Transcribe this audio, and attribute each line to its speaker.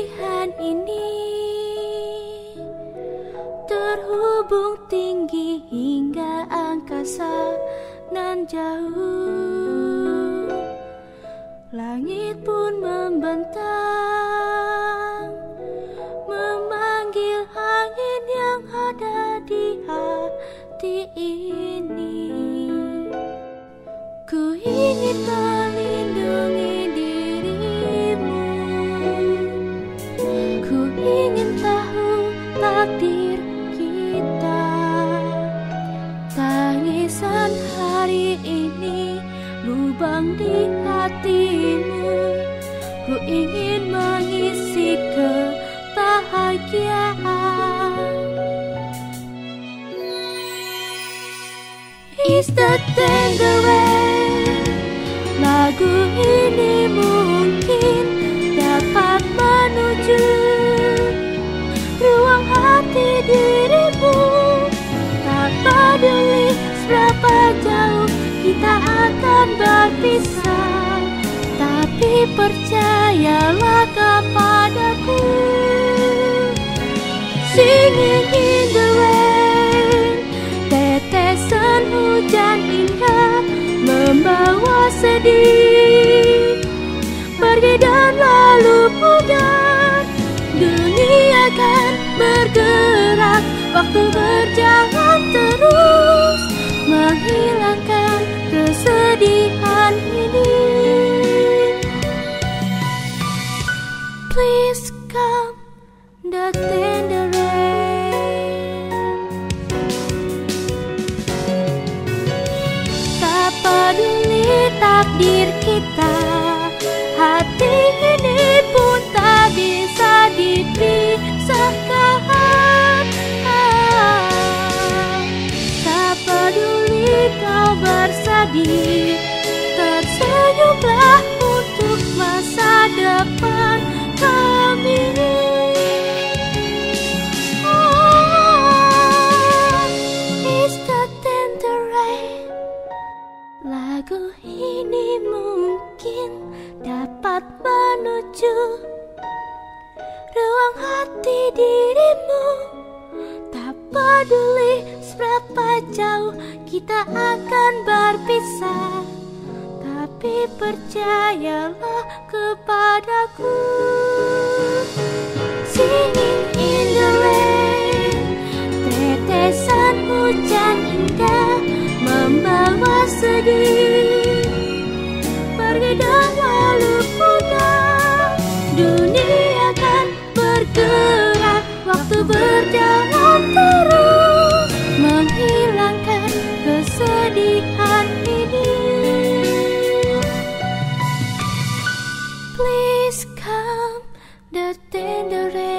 Speaker 1: kesedihan ini terhubung tinggi hingga angkasa nan jauh. Langit pun membentang, memanggil angin yang ada di hati ini. Ku ingin melindungi dirimu, ku ingin tahu takdir kita. Tangisan hari ini lubang di hatimu, ku ingin mengisi kebahagiaan. Is the tender rain, lagu ini mungkin dapat menuju ruang hati dirimu. Tak peduli seberapa jauh kita akan berpisah, tapi percayalah kepadaku. Singing in the rain, tetesan hujan indah membawa sedih, pergi dan lalu pudar. Dunia kan bergerak, waktu berjalan terus, menghilangkan kesedihan ini. Please come the tender rain. Tak peduli takdir kita, hati ini pun tak bisa dipisahkan. Tak peduli kau bersedih, tersenyumlah untuk masa depan kami. Is the tender rain, lagu ini mungkin dapat menuju ruang hati dirimu. Tak peduli seberapa jauh kita akan berpisah, tapi percayalah kepadaku. Singing in the rain, tetesan hujan indah membawa sedih, pergi dan lalu pudar. Dunia kan bergerak, waktu berjalan terus, menghilangkan kesedihan ini. Please come the tender rain.